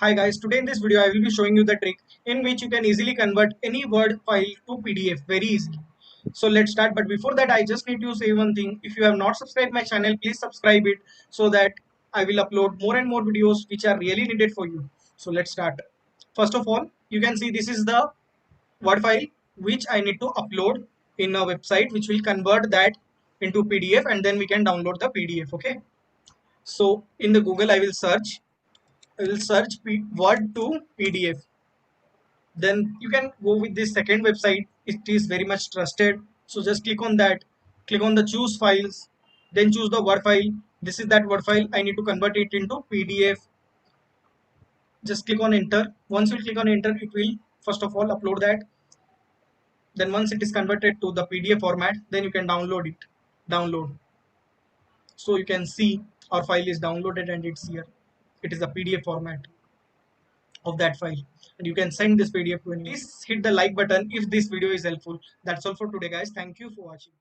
Hi guys, today in this video I will be showing you the trick in which you can easily convert any Word file to PDF very easily. So let's start, but before that I just need to say one thing. If you have not subscribed my channel, please subscribe it so that I will upload more and more videos which are really needed for you. So let's start. First of all, you can see this is the Word file which I need to upload in a website which will convert that into PDF and then we can download the PDF. Okay. So in the Google I will search Word to PDF. Then you can go with this second website. It is very much trusted. So just click on that. Click on the choose files. Then choose the Word file. This is that Word file. I need to convert it into PDF. Just click on enter. Once you click on enter, it will first of all upload that. Then once it is converted to the PDF format, then you can download it. Download. So you can see our file is downloaded and it's here. It is a PDF format of that file, and you can send this PDF to anyone. Please hit the like button if this video is helpful. That's all for today guys. Thank you for watching.